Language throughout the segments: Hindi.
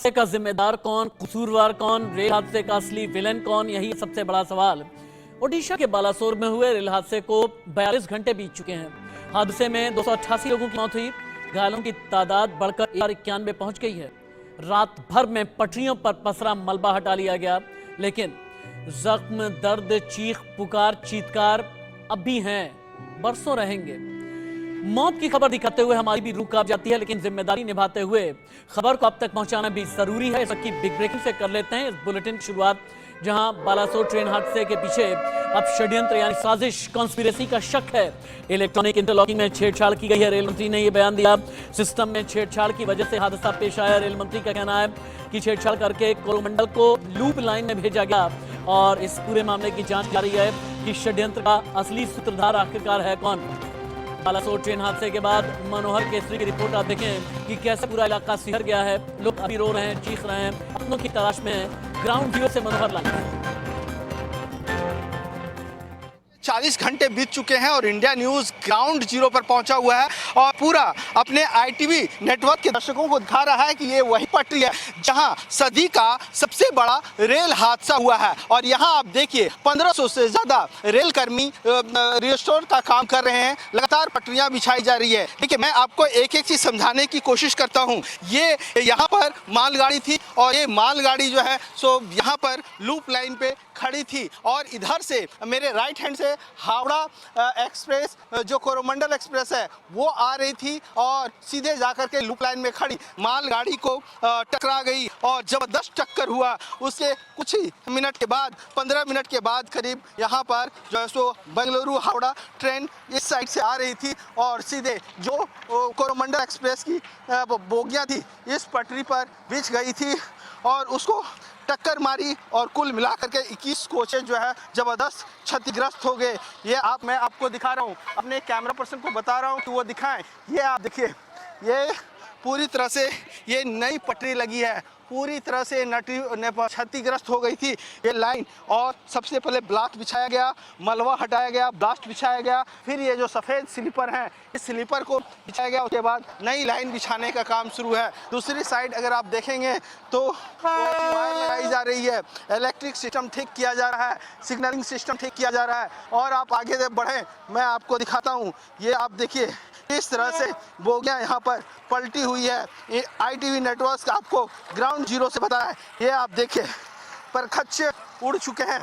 हादसे का जिम्मेदार कौन, कसूरवार कौन, रेल हादसे का असली विलेन कौन, यही सबसे बड़ा सवाल। ओडिशा के बालासोर में हुए रेल हादसे को 42 घंटे बीत चुके हैं। हादसे में 288 लोगों की मौत हुई, घायलों की तादाद बढ़कर 91 पहुंच गई है। रात भर में पटरियों पर पसरा मलबा हटा लिया गया, लेकिन जख्म, दर्द, चीख पुकार, चीत्कार अब भी हैं, बरसों रहेंगे। मौत की खबर दिखाते हुए हमारी भी रूह कांप जाती है, लेकिन जिम्मेदारी निभाते हुए खबर को अब तक पहुंचाना भी जरूरी है। इसकी बिग ब्रेकिंग से कर लेते हैं इस बुलेटिन की शुरुआत, जहां बालासोर ट्रेन हादसे के पीछे अब षड्यंत्र यानी साजिश, कॉन्स्पिरेसी का शक है। इलेक्ट्रॉनिक इंटरलॉकिंग में छेड़छाड़ की गई है, रेल मंत्री ने यह बयान दिया। सिस्टम में छेड़छाड़ की वजह से हादसा पेश आया। रेल मंत्री का कहना है कि छेड़छाड़ करके कोरोमंडल को लूप लाइन में भेजा गया और इस पूरे मामले की जांच जारी है कि षड्यंत्र का असली सूत्रधार आखिरकार है कौन। बालासोर ट्रेन हादसे के बाद मनोहर केसरी की रिपोर्ट आप देखें कि कैसे पूरा इलाका सिहर गया है। लोग अभी रो रहे हैं, चीख रहे हैं, अपनों की तलाश में हैं। ग्राउंड जीरो से मनोहर लाइन। 40 घंटे बीत चुके हैं और इंडिया न्यूज़ ग्राउंड जीरो पर पहुंचा हुआ है और पूरा अपने आईटीवी नेटवर्क के दर्शकों को दिखा रहा है कि ये वही पटरी है जहां सदी का सबसे बड़ा रेल हादसा हुआ है। और यहां आप देखिए 1500 से ज़्यादा रेल कर्मी रिस्टोर का काम कर रहे हैं, लगातार पटरियां बिछाई जा रही है। देखिए, मैं आपको एक एक चीज़ समझाने की कोशिश करता हूँ। ये यहाँ पर मालगाड़ी थी और ये मालगाड़ी जो है सो यहाँ पर लूप लाइन पे खड़ी थी और इधर से मेरे राइट हैंड से हावड़ा एक्सप्रेस जो कोरोमंडल एक्सप्रेस है वो आ रही थी और सीधे जाकर के लूप लाइन में खड़ी मालगाड़ी को टकरा गई और जबरदस्त टक्कर हुआ। उसके कुछ ही मिनट के बाद, 15 मिनट के बाद करीब यहाँ पर जो है सो बेंगलुरु हावड़ा ट्रेन इस साइड से आ रही थी और सीधे जो कोरोमंडल एक्सप्रेस की बोगियाँ थी इस पटरी पर बिछ गई थी और उसको टक्कर मारी और कुल मिलाकर के 21 कोचेज जो है जबरदस्त क्षतिग्रस्त हो गए। ये मैं आपको दिखा रहा हूँ, अपने कैमरा पर्सन को बता रहा हूँ कि वो दिखाएं। ये आप देखिए, ये पूरी तरह से ये नई पटरी लगी है, पूरी तरह से क्षतिग्रस्त हो गई थी ये लाइन। और सबसे पहले ब्लास्ट बिछाया गया, मलबा हटाया गया, ब्लास्ट बिछाया गया, फिर ये जो सफ़ेद स्लीपर हैं इस स्लीपर को बिछाया गया। उसके बाद नई लाइन बिछाने का काम शुरू है। दूसरी साइड अगर आप देखेंगे तो वायर लगाई जा रही है, इलेक्ट्रिक सिस्टम ठीक किया जा रहा है, सिग्नलिंग सिस्टम ठीक किया जा रहा है। और आप आगे से बढ़ें, मैं आपको दिखाता हूँ। ये आप देखिए इस तरह से बोगियां यहाँ पर पलटी हुई है। ये आईटीवी नेटवर्क का आपको ग्राउंड जीरो से पता है। ये आप देखिए परखच्चे उड़ चुके हैं।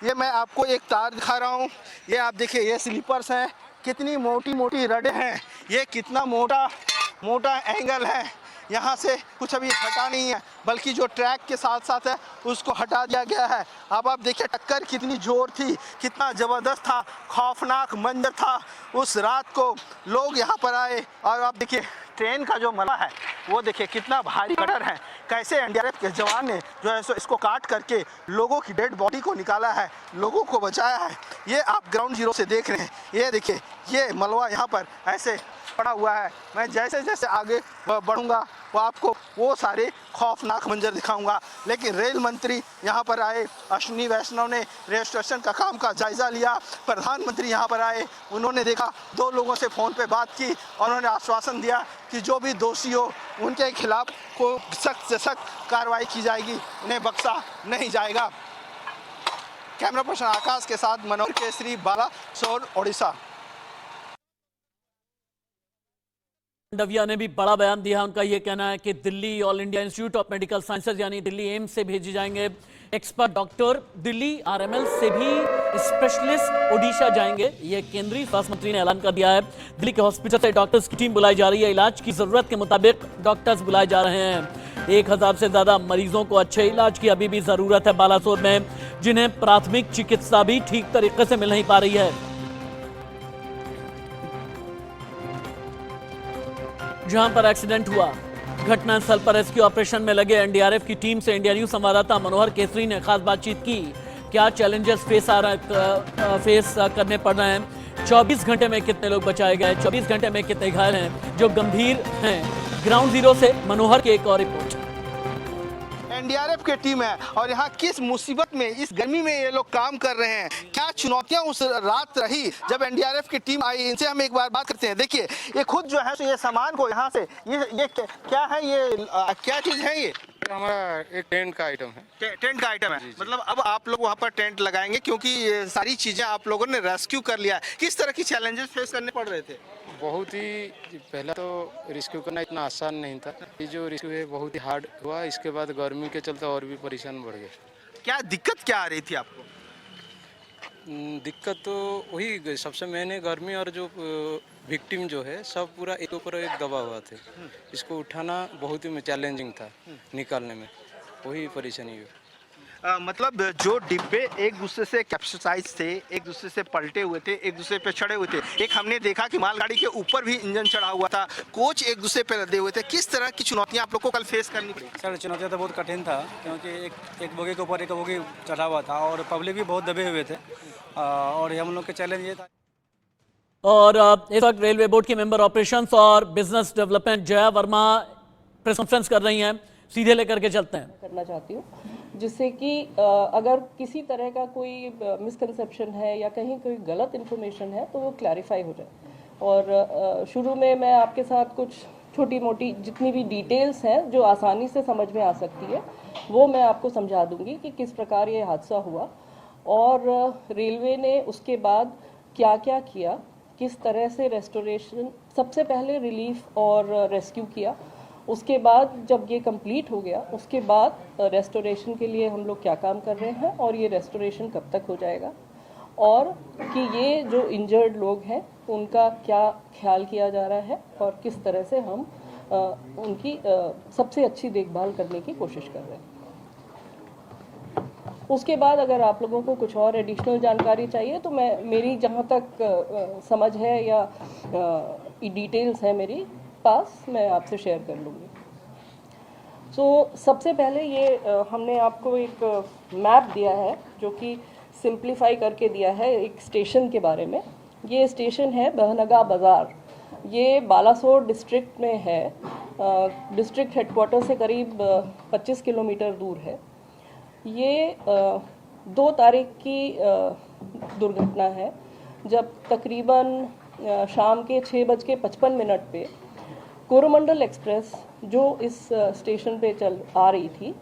ये मैं आपको एक तार दिखा रहा हूँ। ये आप देखिए, ये स्लीपर्स हैं, कितनी मोटी मोटी रडें हैं, ये कितना मोटा एंगल है। यहाँ से कुछ अभी हटा नहीं है, बल्कि जो ट्रैक के साथ साथ है उसको हटा दिया गया है। अब आप देखिए टक्कर कितनी जोर थी, कितना ज़बरदस्त था, खौफनाक मंजर था। उस रात को लोग यहाँ पर आए और आप देखिए ट्रेन का जो मलबा है वो देखिए कितना भारी कटर है। कैसे एनडीआरएफ के जवान ने जो है सो इसको काट करके लोगों की डेड बॉडी को निकाला है, लोगों को बचाया है। ये आप ग्राउंड जीरो से देख रहे हैं। ये देखिए, ये मलबा यहाँ पर ऐसे पड़ा हुआ है। मैं जैसे जैसे आगे बढ़ूंगा वो आपको वो सारे खौफनाक मंजर दिखाऊंगा। लेकिन रेल मंत्री यहाँ पर आए, अश्विनी वैष्णव ने रेल स्टेशन का काम का जायजा लिया। प्रधानमंत्री यहाँ पर आए, उन्होंने देखा, 2 लोगों से फ़ोन पे बात की और उन्होंने आश्वासन दिया कि जो भी दोषी हो उनके खिलाफ को सख्त से सख्त कार्रवाई की जाएगी, उन्हें बख्शा नहीं जाएगा। कैमरा पर्सन आकाश के साथ मनोहर केसरी, बालासोर, ओडिशा। मांडविया ने भी बड़ा बयान दिया। उनका यह कहना है कि Delhi all India institute of medical sciences यानी दिल्ली एम्स से भेजे जाएंगे एक्सपर्ट डॉक्टर। दिल्ली आरएमएल से भी स्पेशलिस्ट ओडिशा जाएंगे, ये केंद्रीय स्वास्थ्य मंत्री ने ऐलान कर दिया है। दिल्ली के हॉस्पिटल से डॉक्टर्स की टीम बुलाई जा रही है। इलाज की जरूरत के मुताबिक डॉक्टर्स बुलाए जा रहे हैं। 1000 से ज्यादा मरीजों को अच्छे इलाज की अभी भी जरूरत है बालासोर में, जिन्हें प्राथमिक चिकित्सा भी ठीक तरीके से मिल नहीं पा रही है। जहां पर एक्सीडेंट हुआ, घटनास्थल पर रेस्क्यू ऑपरेशन में लगे एनडीआरएफ की टीम से इंडिया न्यूज संवाददाता मनोहर केसरी ने खास बातचीत की। क्या चैलेंजेस फेस करने पड़ रहे हैं, 24 घंटे में कितने लोग बचाए गए, 24 घंटे में कितने घायल हैं जो गंभीर हैं। ग्राउंड जीरो से मनोहर की एक और रिपोर्ट। एनडीआरएफ की टीम है और यहाँ किस मुसीबत में इस गर्मी में ये लोग काम कर रहे हैं, क्या चुनौतियां उस रात रही जब एनडीआरएफ की टीम आई, इनसे हम एक बार बात करते हैं। देखिए ये खुद जो है ये सामान को यहाँ से ये क्या है, ये क्या चीज है, ये हमारा एक टेंट का आइटम है। टेंट का आइटम है। मतलब अब आप लोग वहाँ पर टेंट लगाएंगे क्योंकि ये सारी चीजें आप लोगों ने रेस्क्यू कर लिया है। किस तरह की चैलेंजेस फेस करने पड़ रहे थे? बहुत ही पहला तो रेस्क्यू करना इतना आसान नहीं था, ये जो रेस्क्यू है बहुत ही हार्ड हुआ। इसके बाद गर्मी के चलते और भी परेशान बढ़ गए। क्या दिक्कत क्या आ रही थी आपको? दिक्कत तो वही सबसे मेन है गर्मी, और जो विक्टिम जो है सब पूरा एक ऊपर एक दबा हुआ थे। इसको उठाना बहुत ही चैलेंजिंग था, निकालने में वही परेशानी हुई। मतलब जो डिब्बे एक दूसरे से कैप्सिसाइज थे, एक दूसरे से पलटे हुए थे, एक दूसरे पे चढ़े हुए थे। एक हमने देखा कि मालगाड़ी के ऊपर भी इंजन चढ़ा हुआ था, कोच एक दूसरे पे लदे हुए थे। किस तरह की चुनौतियां आप लोग को कल फेस करनी पड़ी? सर चुनौतियाँ तो बहुत कठिन था, क्योंकि एक बोगी के ऊपर एक बोगी चढ़ा हुआ था और पब्लिक भी बहुत दबे हुए थे, और हम लोग के चैलेंज ये था। और इस वक्त रेलवे बोर्ड के मेंबर ऑपरेशंस और business development Jaya Verma press conference कर रही हैं, सीधे लेकर के चलते हैं। करना चाहती हूँ, जिससे कि अगर किसी तरह का कोई मिसकंसेप्शन है या कहीं कोई गलत इन्फॉर्मेशन है तो वो क्लैरिफाई हो जाए। और शुरू में मैं आपके साथ कुछ छोटी मोटी जितनी भी डिटेल्स हैं जो आसानी से समझ में आ सकती है वो मैं आपको समझा दूंगी कि किस प्रकार ये हादसा हुआ और रेलवे ने उसके बाद क्या क्या किया, किस तरह से रेस्टोरेशन, सबसे पहले रिलीफ और रेस्क्यू किया, उसके बाद जब ये कंप्लीट हो गया उसके बाद रेस्टोरेशन के लिए हम लोग क्या काम कर रहे हैं और ये रेस्टोरेशन कब तक हो जाएगा, और कि ये जो इंजर्ड लोग हैं उनका क्या ख्याल किया जा रहा है और किस तरह से हम उनकी सबसे अच्छी देखभाल करने की कोशिश कर रहे हैं। उसके बाद अगर आप लोगों को कुछ और एडिशनल जानकारी चाहिए तो मेरी जहाँ तक समझ है या डिटेल्स है मेरी पास, मैं आपसे शेयर कर लूँगी। सबसे पहले ये हमने आपको एक मैप दिया है जो कि सिंप्लीफाई करके दिया है एक स्टेशन के बारे में। ये स्टेशन है बहनगा बाज़ार, ये बालासोर डिस्ट्रिक्ट में है, डिस्ट्रिक्ट हेडक्वार्टर से करीब 25 किलोमीटर दूर है। ये 2 तारीख की दुर्घटना है जब तकरीबन शाम के 6:55 पे कोरोमंडल एक्सप्रेस जो इस स्टेशन पे चल आ रही थी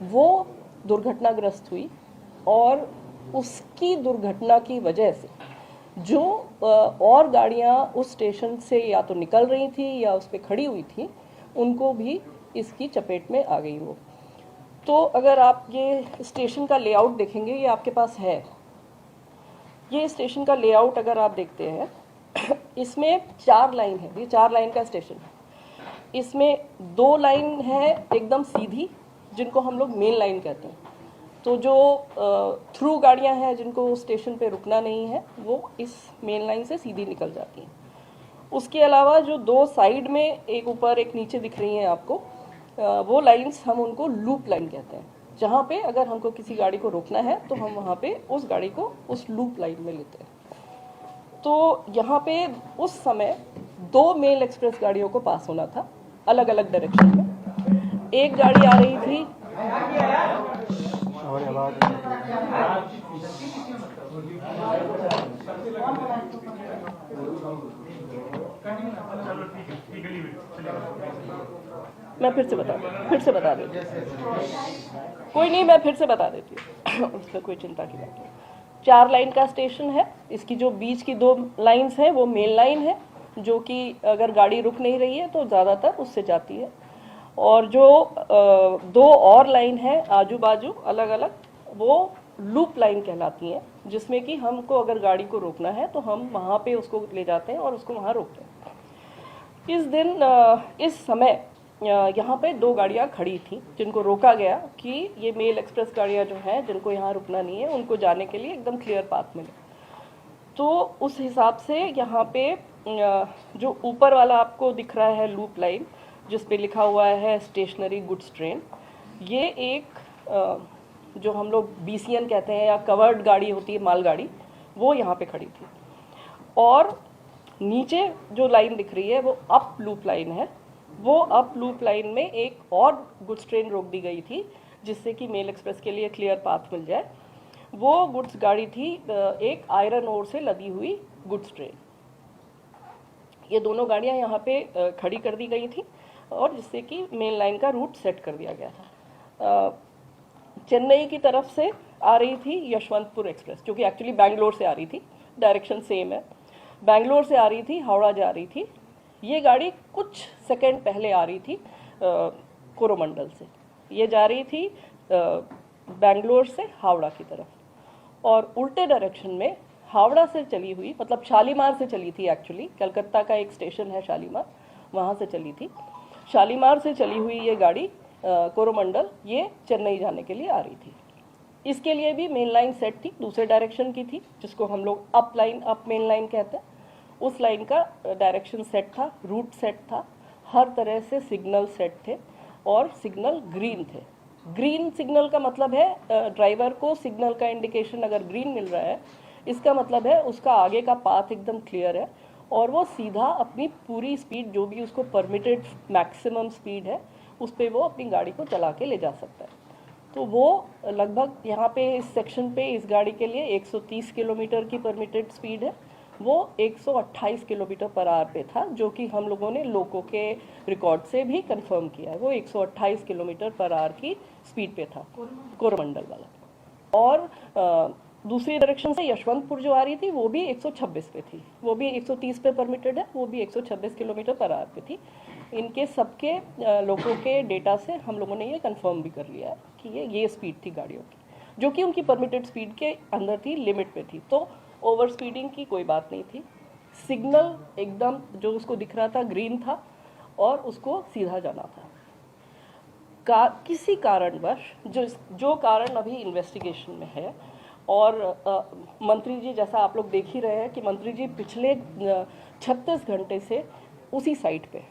वो दुर्घटनाग्रस्त हुई, और उसकी दुर्घटना की वजह से जो और गाड़ियां उस स्टेशन से या तो निकल रही थी या उस पर खड़ी हुई थी उनको भी इसकी चपेट में आ गई वो। तो अगर आप ये स्टेशन का लेआउट देखेंगे, ये आपके पास है, ये स्टेशन का लेआउट अगर आप देखते हैं इसमें 4 लाइन है, ये 4 लाइन का स्टेशन है। इसमें 2 लाइन है एकदम सीधी जिनको हम लोग मेन लाइन कहते हैं, तो जो थ्रू गाड़ियां हैं जिनको स्टेशन पे रुकना नहीं है वो इस मेन लाइन से सीधी निकल जाती हैं। उसके अलावा जो 2 साइड में एक ऊपर एक नीचे दिख रही हैं आपको, वो लाइंस हम उनको लूप लाइन कहते हैं, जहाँ पे अगर हमको किसी गाड़ी को रोकना है तो हम वहाँ पे उस गाड़ी को उस लूप लाइन में लेते हैं। तो यहाँ पे उस समय 2 मेल एक्सप्रेस गाड़ियों को पास होना था अलग अलग डायरेक्शन में। एक गाड़ी आ रही थी मैं फिर से बता देती हूँ, कोई नहीं, मैं फिर से बता देती हूँ उसमें कोई चिंता की बात नहीं। 4 लाइन का स्टेशन है, इसकी जो बीच की 2 लाइंस हैं वो मेन लाइन है जो कि अगर गाड़ी रुक नहीं रही है तो ज़्यादातर उससे जाती है, और जो 2 और लाइन है आजू बाजू अलग अलग वो लूप लाइन कहलाती हैं, जिसमें कि हमको अगर गाड़ी को रोकना है तो हम वहाँ पे उसको ले जाते हैं और उसको वहाँ रोकते हैं। इस दिन इस समय यहाँ पे 2 गाड़ियाँ खड़ी थी जिनको रोका गया कि ये मेल एक्सप्रेस गाड़ियाँ जो हैं जिनको यहाँ रुकना नहीं है उनको जाने के लिए एकदम क्लियर पाथ मिले। तो उस हिसाब से यहाँ पे जो ऊपर वाला आपको दिख रहा है लूप लाइन जिस पे लिखा हुआ है स्टेशनरी गुड्स ट्रेन, ये एक जो हम लोग BCN कहते हैं या कवर्ड गाड़ी होती है मालगाड़ी, वो यहाँ पे खड़ी थी। और नीचे जो लाइन दिख रही है वो अप लूप लाइन है, वो अप लूप लाइन में एक और गुड्स ट्रेन रोक दी गई थी जिससे कि मेल एक्सप्रेस के लिए क्लियर पाथ मिल जाए। वो गुड्स गाड़ी थी एक आयरन ओर से लदी हुई गुड्स ट्रेन। ये दोनों गाड़ियां यहाँ पे खड़ी कर दी गई थी और जिससे कि मेन लाइन का रूट सेट कर दिया गया था। चेन्नई की तरफ से आ रही थी यशवंतपुर एक्सप्रेस, जो कि एक्चुअली बैंगलोर से आ रही थी, डायरेक्शन सेम है। बैंगलोर से आ रही थी, हावड़ा जा रही थी। ये गाड़ी कुछ सेकंड पहले आ रही थी कोरोमंडल से। ये जा रही थी बैंगलोर से हावड़ा की तरफ, और उल्टे डायरेक्शन में हावड़ा से चली हुई, मतलब शालीमार से चली थी एक्चुअली, कलकत्ता का एक स्टेशन है शालीमार, वहाँ से चली थी। शालीमार से चली हुई ये गाड़ी कोरोमंडल ये चेन्नई जाने के लिए आ रही थी। इसके लिए भी मेन लाइन सेट थी, दूसरे डायरेक्शन की थी, जिसको हम लोग अप मेन लाइन कहते हैं। उस लाइन का डायरेक्शन सेट था, रूट सेट था, हर तरह से सिग्नल सेट थे और सिग्नल ग्रीन थे। ग्रीन सिग्नल का मतलब है ड्राइवर को सिग्नल का इंडिकेशन अगर ग्रीन मिल रहा है, इसका मतलब है उसका आगे का पाथ एकदम क्लियर है और वो सीधा अपनी पूरी स्पीड, जो भी उसको परमिटेड मैक्सिमम स्पीड है, उस पर वो अपनी गाड़ी को चला के ले जा सकता है। तो वो लगभग यहाँ पे इस सेक्शन पे इस गाड़ी के लिए 130 किलोमीटर की परमिटेड स्पीड है। वो 128 किलोमीटर पर आवर पे था, जो कि हम लोगों ने लोको के रिकॉर्ड से भी कंफर्म किया है। वो 128 किलोमीटर पर आवर की स्पीड पे था कोरोमंडल वाला। और दूसरी डायरेक्शन से यशवंतपुर जो आ रही थी वो भी 126 पे थी, वो भी 130 पे परमिटेड है, वो भी 126 किलोमीटर पर आवर पे थी। इनके सबके लोगों के डेटा से हम लोगों ने ये कंफर्म भी कर लिया है कि ये स्पीड थी गाड़ियों की, जो कि उनकी परमिटेड स्पीड के अंदर थी, लिमिट पे थी। तो ओवर स्पीडिंग की कोई बात नहीं थी। सिग्नल एकदम जो उसको दिख रहा था ग्रीन था और उसको सीधा जाना था। किसी कारणवश जो कारण अभी इन्वेस्टिगेशन में है, और मंत्री जी, जैसा आप लोग देख ही रहे हैं कि मंत्री जी पिछले 36 घंटे से उसी साइट पे,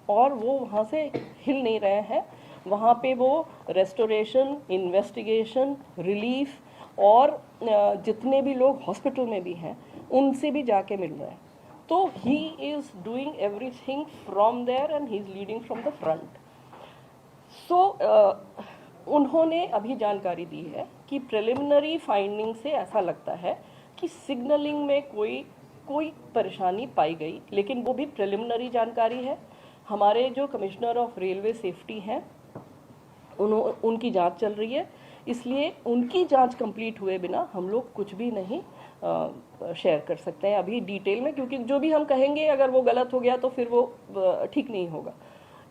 और वो वहाँ से हिल नहीं रहे हैं। वहाँ पे वो रेस्टोरेशन, इन्वेस्टिगेशन, रिलीफ और जितने भी लोग हॉस्पिटल में भी हैं उनसे भी जाके मिल रहे हैं। तो he is doing everything from there and he is leading from the front. So उन्होंने अभी जानकारी दी है कि प्रिलिमिनरी फाइंडिंग से ऐसा लगता है कि सिग्नलिंग में कोई परेशानी पाई गई, लेकिन वो भी प्रिलिमिनरी जानकारी है। हमारे जो कमिश्नर ऑफ रेलवे सेफ्टी हैं उनकी जांच चल रही है, इसलिए उनकी जांच कंप्लीट हुए बिना हम लोग कुछ भी नहीं शेयर कर सकते हैं अभी डिटेल में, क्योंकि जो भी हम कहेंगे अगर वो गलत हो गया तो फिर वो ठीक नहीं होगा।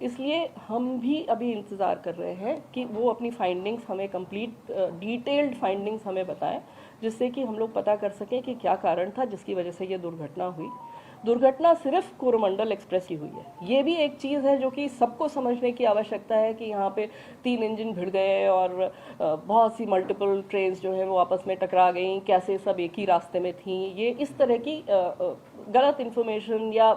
इसलिए हम भी अभी इंतज़ार कर रहे हैं कि वो अपनी फाइंडिंग्स हमें कंप्लीट डिटेल्ड फाइंडिंग्स हमें बताएं, जिससे कि हम लोग पता कर सकें कि क्या कारण था जिसकी वजह से ये दुर्घटना हुई। दुर्घटना सिर्फ कोरोमंडल एक्सप्रेस ही हुई है। ये भी एक चीज़ है जो कि सबको समझने की आवश्यकता है कि यहाँ पे 3 इंजन भिड़ गए और बहुत सी मल्टीपल ट्रेन्स जो हैं वो आपस में टकरा गई, कैसे सब एक ही रास्ते में थीं। ये इस तरह की गलत इन्फॉर्मेशन या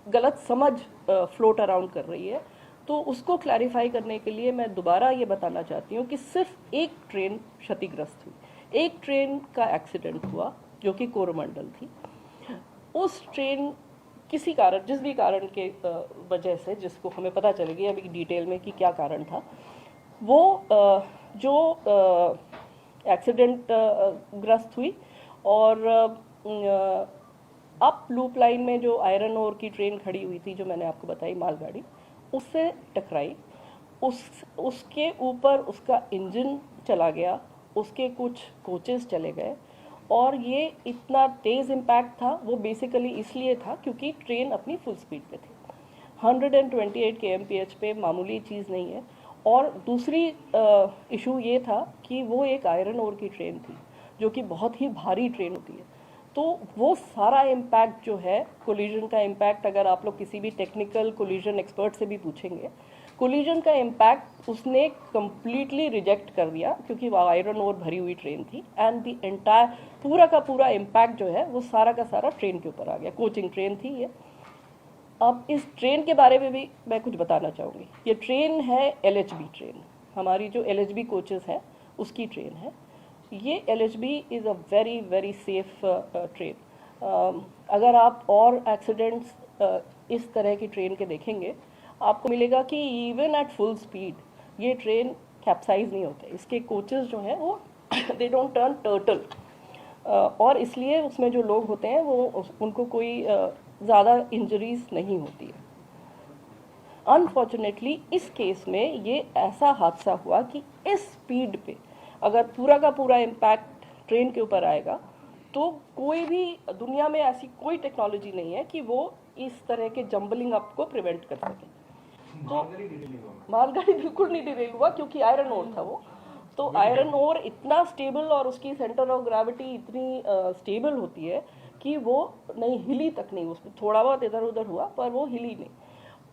गलत समझ फ्लोट अराउंड कर रही है। तो उसको क्लैरिफाई करने के लिए मैं दोबारा ये बताना चाहती हूँ कि सिर्फ एक ट्रेन क्षतिग्रस्त हुई, एक ट्रेन का एक्सीडेंट हुआ जो कि कोरोमंडल थी। उस ट्रेन किसी कारण, जिस भी कारण के वजह से, जिसको हमें पता चलेगी अभी डिटेल में कि क्या कारण था, वो जो एक्सीडेंट ग्रस्त हुई और अप लूप लाइन में जो आयरन ओर की ट्रेन खड़ी हुई थी, जो मैंने आपको बताई मालगाड़ी, उससे टकराई। उसके ऊपर उसका इंजन चला गया, उसके कुछ कोचेस चले गए, और ये इतना तेज़ इम्पैक्ट था वो बेसिकली इसलिए था क्योंकि ट्रेन अपनी फुल स्पीड पे थी। 128 kmph पे मामूली चीज़ नहीं है। और दूसरी इशू ये था कि वो एक आयरन ओर की ट्रेन थी जो कि बहुत ही भारी ट्रेन होती है। तो वो सारा इम्पैक्ट जो है, कोलिजन का इम्पैक्ट, अगर आप लोग किसी भी टेक्निकल कोलिजन एक्सपर्ट से भी पूछेंगे, कोलिजन का इम्पैक्ट उसने कम्प्लीटली रिजेक्ट कर दिया क्योंकि वो आयरन ओर भरी हुई ट्रेन थी। एंड द एंटायर पूरा का पूरा इम्पैक्ट जो है वो सारा का सारा ट्रेन के ऊपर आ गया। कोचिंग ट्रेन थी ये। अब इस ट्रेन के बारे में भी मैं कुछ बताना चाहूँगी। ये ट्रेन है LHB ट्रेन, हमारी जो LHB कोचेस हैं उसकी ट्रेन है ये। LHB is a very very safe train. अगर आप और एक्सीडेंट्स इस तरह की ट्रेन के देखेंगे, आपको मिलेगा कि इवन एट फुल स्पीड ये ट्रेन कैप्साइज नहीं होते, इसके कोचेस जो हैं वो दे डोंट टर्न टर्टल, और इसलिए उसमें जो लोग होते हैं वो उनको कोई ज़्यादा इंजरीज नहीं होती है। अनफॉर्चुनेटली इस केस में ये ऐसा हादसा हुआ कि इस स्पीड पे अगर पूरा का पूरा इम्पैक्ट ट्रेन के ऊपर आएगा तो कोई भी दुनिया में ऐसी कोई टेक्नोलॉजी नहीं है कि वो इस तरह के जंबलिंग अप को प्रिवेंट कर सके। तो मालगाड़ी बिल्कुल नहीं डिरेल हुआ क्योंकि आयरन ओर था वो, तो आयरन ओर इतना स्टेबल और उसकी सेंटर ऑफ ग्रेविटी इतनी स्टेबल होती है कि वो नहीं हिली तक नहीं, उसमें थोड़ा बहुत इधर उधर हुआ पर वो हिली नहीं,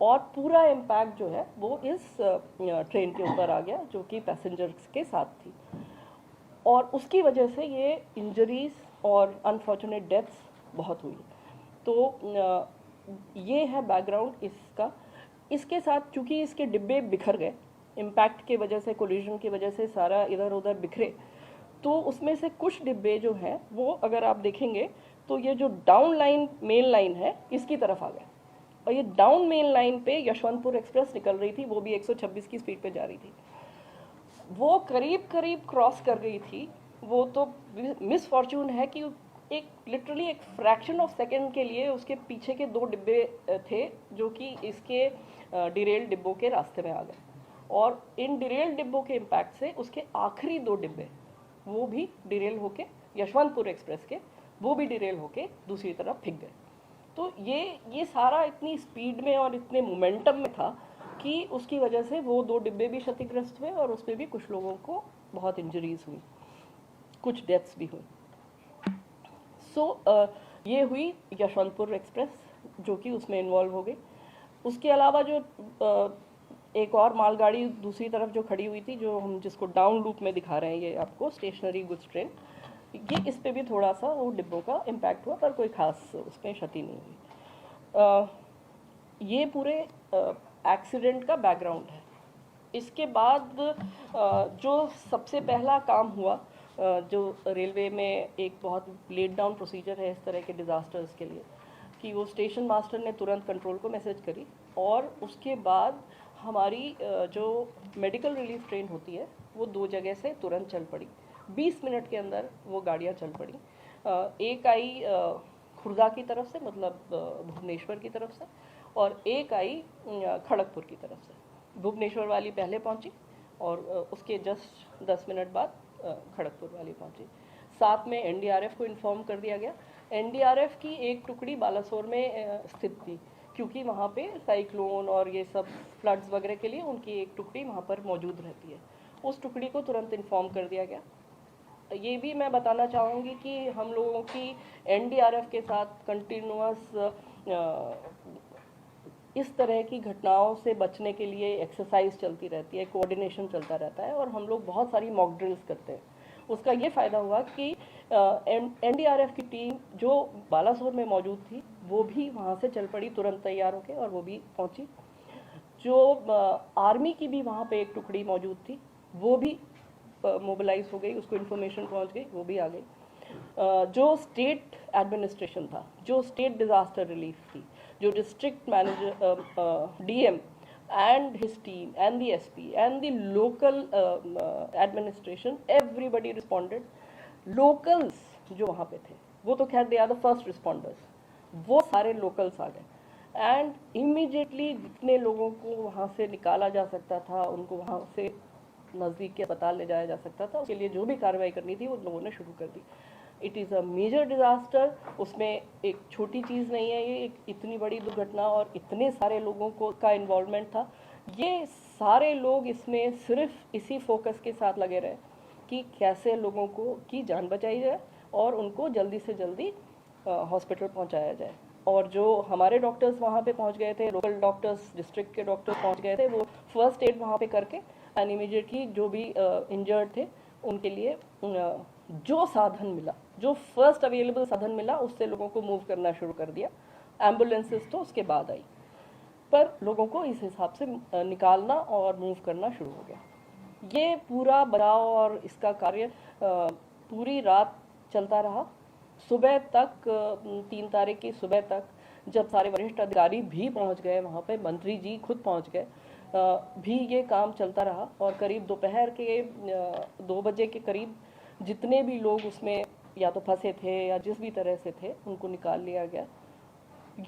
और पूरा इम्पैक्ट जो है वो इस ट्रेन के ऊपर आ गया जो कि पैसेंजर्स के साथ थी, और उसकी वजह से ये इंजरीज और अनफॉर्चुनेट डेथ्स बहुत हुई। तो ये है बैकग्राउंड इसका। इसके साथ चूँकि इसके डिब्बे बिखर गए इम्पैक्ट के वजह से, कोलिजन की वजह से सारा इधर उधर बिखरे, तो उसमें से कुछ डिब्बे जो हैं वो अगर आप देखेंगे तो ये जो डाउन लाइन मेन लाइन है इसकी तरफ आ गए, और ये डाउन मेन लाइन पे यशवंतपुर एक्सप्रेस निकल रही थी, वो भी 126 की स्पीड पे जा रही थी, वो करीब करीब क्रॉस कर गई थी। वो तो मिस फॉर्चून है कि एक लिटरली एक फ्रैक्शन ऑफ सेकंड के लिए उसके पीछे के 2 डिब्बे थे जो कि इसके डिरेल डिब्बों के रास्ते में आ गए, और इन डिरेल डिब्बों के इम्पैक्ट से उसके आखिरी 2 डिब्बे वो भी डिरेल होके यशवंतपुर एक्सप्रेस के वो भी डिरेल होके दूसरी तरफ फिक गए। तो ये सारा इतनी स्पीड में और इतने मोमेंटम में था कि उसकी वजह से वो 2 डिब्बे भी क्षतिग्रस्त हुए और उसमें भी कुछ लोगों को बहुत इंजरीज हुई, कुछ डेथ्स भी हुई। ये हुई यशवंतपुर एक्सप्रेस जो कि उसमें इन्वॉल्व हो गई। उसके अलावा जो एक और मालगाड़ी दूसरी तरफ जो खड़ी हुई थी, जो हम जिसको डाउन लूप में दिखा रहे हैं ये आपको, स्टेशनरी गुड्स ट्रेन, ये इस पे भी थोड़ा सा वो डिब्बों का इम्पैक्ट हुआ पर कोई खास उसमें क्षति नहीं हुई। ये पूरे एक्सीडेंट का बैकग्राउंड है। इसके बाद जो सबसे पहला काम हुआ, जो रेलवे में एक बहुत लेट डाउन प्रोसीजर है इस तरह के डिज़ास्टर्स के लिए, कि वो स्टेशन मास्टर ने तुरंत कंट्रोल को मैसेज करी, और उसके बाद हमारी जो मेडिकल रिलीफ ट्रेन होती है वो 2 जगह से तुरंत चल पड़ी। 20 मिनट के अंदर वो गाड़ियाँ चल पड़ी। एक आई खुर्दा की तरफ से, मतलब भुवनेश्वर की तरफ से, और एक आई खड़गपुर की तरफ से। भुवनेश्वर वाली पहले पहुंची और उसके जस्ट 10 मिनट बाद खड़गपुर वाली पहुंची। साथ में एनडीआरएफ को इन्फॉर्म कर दिया गया। एनडीआरएफ की एक टुकड़ी बालासोर में स्थित थी क्योंकि वहाँ पे साइक्लोन और ये सब फ्लड्स वगैरह के लिए उनकी एक टुकड़ी वहाँ पर मौजूद रहती है। उस टुकड़ी को तुरंत इन्फॉर्म कर दिया गया। ये भी मैं बताना चाहूँगी कि हम लोगों की एनडीआरएफ के साथ कंटिन्यूअस इस तरह की घटनाओं से बचने के लिए एक्सरसाइज चलती रहती है, कोऑर्डिनेशन चलता रहता है, और हम लोग बहुत सारी मॉक ड्रिल्स करते हैं। उसका ये फ़ायदा हुआ कि एनडीआरएफ की टीम जो बालासोर में मौजूद थी वो भी वहाँ से चल पड़ी तुरंत तैयार होकर, और वो भी पहुँची। जो आर्मी की भी वहाँ पे एक टुकड़ी मौजूद थी वो भी मोबिलाइज हो गई, उसको इन्फॉर्मेशन पहुँच गई, वो भी आ गई। जो स्टेट एडमिनिस्ट्रेशन था, जो स्टेट डिज़ास्टर रिलीफ थी, जो district manager DM and his team and the SP and the local administration, everybody responded. Locals जो वहाँ पे थे वो तो खैर they are the first responders, वो सारे locals आ गए and immediately जितने लोगों को वहाँ से निकाला जा सकता था, उनको वहाँ से नज़दीक के अस्पताल ले जाया जा सकता था, उसके लिए जो भी कार्रवाई करनी थी वो लोगों ने शुरू कर दी। It is a major disaster, उसमें एक छोटी चीज़ नहीं है, ये एक इतनी बड़ी दुर्घटना और इतने सारे लोगों को का इन्वॉल्वमेंट था। ये सारे लोग इसमें सिर्फ इसी फोकस के साथ लगे रहे कि कैसे लोगों को की जान बचाई जाए और उनको जल्दी से जल्दी हॉस्पिटल पहुंचाया जाए। और जो हमारे डॉक्टर्स वहाँ पे पहुँच गए थे, लोकल डॉक्टर्स, डिस्ट्रिक्ट के डॉक्टर्स पहुँच गए थे, वो फर्स्ट एड वहाँ पे करके एंड इमीडिएटली जो भी इंजर्ड थे उनके लिए जो साधन मिला, जो फर्स्ट अवेलेबल साधन मिला, उससे लोगों को मूव करना शुरू कर दिया। एम्बुलेंसेस तो उसके बाद आई, पर लोगों को इस हिसाब से निकालना और मूव करना शुरू हो गया। ये पूरा बचाव और इसका कार्य पूरी रात चलता रहा। सुबह तक 3 तारीख की सुबह तक जब सारे वरिष्ठ अधिकारी भी पहुंच गए वहाँ पे, मंत्री जी खुद पहुंच गए, भी ये काम चलता रहा और करीब दोपहर के 2 बजे के करीब जितने भी लोग उसमें या तो फंसे थे या जिस भी तरह से थे उनको निकाल लिया गया।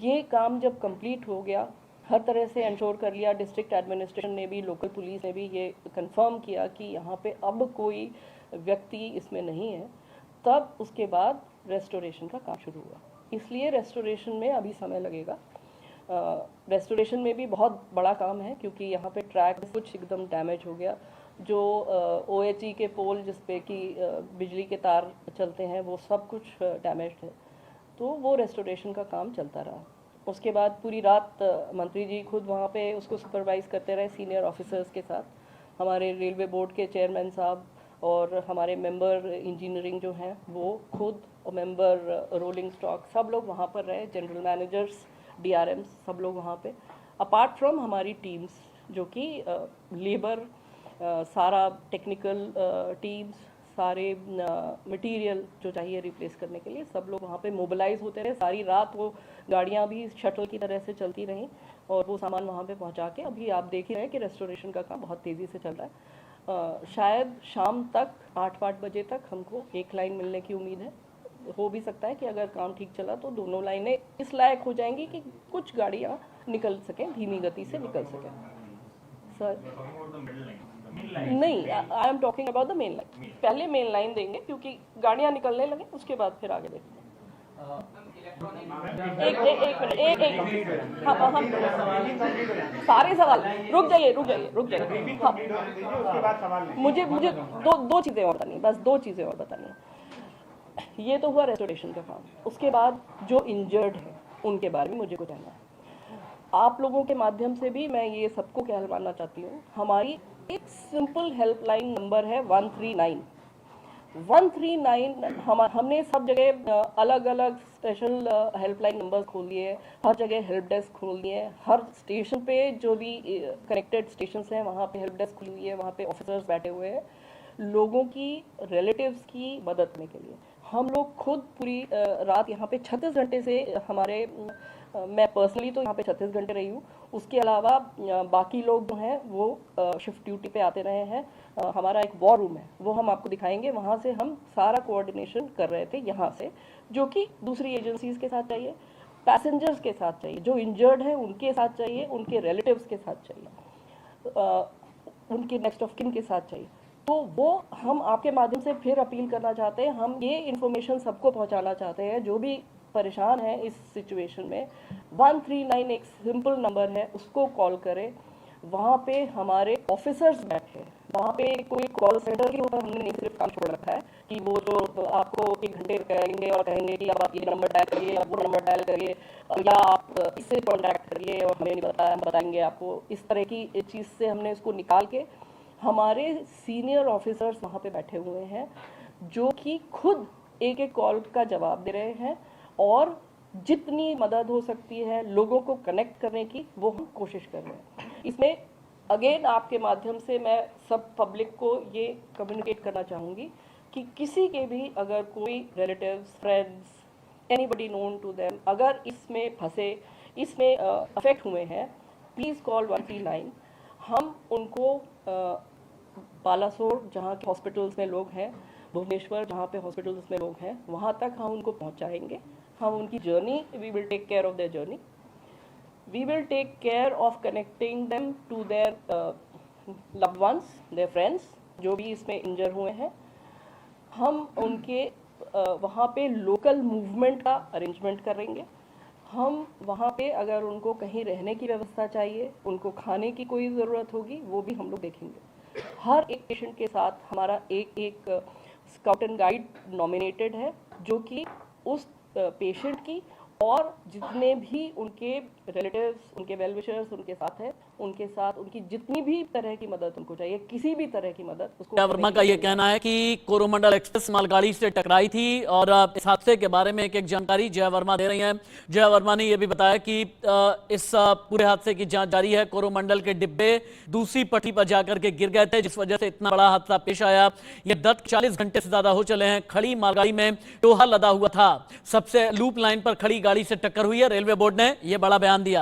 ये काम जब कंप्लीट हो गया, हर तरह से इंश्योर कर लिया, डिस्ट्रिक्ट एडमिनिस्ट्रेशन ने भी, लोकल पुलिस ने भी ये कंफर्म किया कि यहाँ पे अब कोई व्यक्ति इसमें नहीं है, तब उसके बाद रेस्टोरेशन का काम शुरू हुआ। इसलिए रेस्टोरेशन में अभी समय लगेगा। रेस्टोरेशन में भी बहुत बड़ा काम है क्योंकि यहाँ पे ट्रैक कुछ एकदम डैमेज हो गया। जो OHE के पोल जिस पे कि बिजली के तार चलते हैं वो सब कुछ डैमेज्ड है, तो वो रेस्टोरेशन का काम चलता रहा। उसके बाद पूरी रात मंत्री जी खुद वहाँ पे उसको सुपरवाइज़ करते रहे सीनियर ऑफिसर्स के साथ। हमारे रेलवे बोर्ड के चेयरमैन साहब और हमारे मेंबर इंजीनियरिंग जो हैं वो खुद, और मेंबर रोलिंग स्टॉक, सब लोग वहाँ पर रहे, जनरल मैनेजर्स, DRMs, सब लोग वहाँ पे, अपार्ट फ्रॉम हमारी टीम्स जो कि लेबर, सारा टेक्निकल टीम्स, सारे मटेरियल जो चाहिए रिप्लेस करने के लिए, सब लोग वहाँ पे मोबिलाइज होते रहे। सारी रात वो गाड़ियाँ भी शटल की तरह से चलती रहीं और वो सामान वहाँ पे पहुँचा के अभी आप देख ही रहे हैं कि रेस्टोरेशन का काम बहुत तेज़ी से चल रहा है। शायद शाम तक 8-8 बजे तक हमको एक लाइन मिलने की उम्मीद है। हो भी सकता है कि अगर काम ठीक चला तो दोनों लाइनें इस लायक हो जाएंगी कि कुछ गाड़ियाँ निकल सकें, धीमी गति से निकल सकें। सर नहीं, I am talking about the main line. पहले मेन लाइन देंगे क्योंकि गाड़ियाँ निकलने लगे, उसके बाद फिर आगे देखेंगे। एक मिनट, हाँ हम सारे सवाल, रुक जाइए। हाँ, मुझे दो चीज़ें और बतानी, बस 2 चीज़ें और बतानी है। ये तो हुआ रेस्टोरेशन का काम। उसके बाद जो इंजर्ड है उनके बारे में मुझे कुछ कहना है। आप लोगों के माध्यम से भी मैं ये सबको कहलवाना चाहती हूँ, हमारी एक सिंपल हेल्पलाइन नंबर है 139। 139 हमने सब जगह अलग अलग स्पेशल हेल्पलाइन नंबर खोल लिए, हर जगह हेल्प डेस्क खोल लिए, हर स्टेशन पे जो भी कनेक्टेड स्टेशन हैं वहाँ पे हेल्प डेस्क खुली हुई है, वहाँ पे ऑफिसर्स बैठे हुए हैं लोगों की, रिलेटिव्स की मदद करने के लिए। हम लोग खुद पूरी रात यहाँ पे 36 घंटे से हमारे, मैं पर्सनली तो यहाँ पे 36 घंटे रही हूँ, उसके अलावा बाकी लोग जो हैं वो शिफ्ट ड्यूटी पे आते रहे हैं। हमारा एक वॉर रूम है, वो हम आपको दिखाएंगे, वहाँ से हम सारा कोऑर्डिनेशन कर रहे थे यहाँ से, जो कि दूसरी एजेंसीज के साथ चाहिए, पैसेंजर्स के साथ चाहिए, जो इंजर्ड हैं उनके साथ चाहिए, उनके रिलेटिव्स के साथ चाहिए, उनके नेक्स्ट ऑफ किन के साथ चाहिए। तो वो हम आपके माध्यम से फिर अपील करना चाहते हैं, हम ये इन्फॉर्मेशन सबको पहुंचाना चाहते हैं जो भी परेशान है इस सिचुएशन में। 139 एक सिंपल नंबर है, उसको कॉल करें। वहाँ पे हमारे ऑफिसर्स बैठे, वहाँ पे कोई कॉल सेंटर के ऊपर हमने नहीं सिर्फ काम छोड़ रखा है कि वो जो आपको 1 घंटे करेंगे और कहेंगे कि अब आप ये नंबर डायल करिए, आप वो नंबर डायल करिए, या आप इससे कॉन्टैक्ट करिए और हमें नहीं बताया, हम बताएंगे आपको। इस तरह की चीज़ से हमने इसको निकाल के हमारे सीनियर ऑफिसर्स वहाँ पे बैठे हुए हैं जो कि खुद एक कॉल का जवाब दे रहे हैं और जितनी मदद हो सकती है लोगों को कनेक्ट करने की वो हम कोशिश कर रहे हैं। इसमें अगेन आपके माध्यम से मैं सब पब्लिक को ये कम्युनिकेट करना चाहूँगी कि किसी के भी अगर कोई relatives, friends, anybody known to them अगर इसमें फंसे, इसमें अफेक्ट हुए हैं, प्लीज़ कॉल 139। हम उनको बालासोर जहाँ के हॉस्पिटल्स में लोग हैं, भुवनेश्वर जहाँ पे हॉस्पिटल्स में लोग हैं, वहाँ तक हम उनको पहुँचाएंगे। हम उनकी journey, we will take care of their journey, we will take care of connecting them to their loved ones, their friends जो भी इसमें इंजर हुए हैं। हम उनके वहाँ पे लोकल मूवमेंट का अरेंजमेंट करेंगे। हम वहाँ पे अगर उनको कहीं रहने की व्यवस्था चाहिए, उनको खाने की कोई ज़रूरत होगी, वो भी हम लोग देखेंगे। हर एक पेशेंट के साथ हमारा एक स्काउट एंड गाइड नॉमिनेटेड है जो कि उस पेशेंट की और जितने भी उनके रिलेटिव्स, उनके वेल विशर्स उनके साथ हैं, उनके साथ उनकी जितनी भी तरह की मदद उनको चाहिए, किसी भी तरह की मदद उसको। जय वर्मा का ये कहना है कि कोरोमंडल एक्सप्रेस मालगाड़ी से टकराई थी और इस हादसे के बारे में एक जानकारी जय वर्मा दे रही हैं। जय वर्मा ने यह भी बताया कि इस पूरे हादसे की जांच जारी है। कोरोमंडल के डिब्बे दूसरी पटरी पर जाकर के गिर गए थे जिस वजह से इतना बड़ा हादसा पेश आया। ये 40 घंटे से ज्यादा हो चले हैं। खड़ी मालगाड़ी में लोहा लदा हुआ था। सबसे लूप लाइन पर खड़ी गाड़ी गाड़ी से टक्कर हुई है। रेलवे बोर्ड ने यह बड़ा बयान दिया।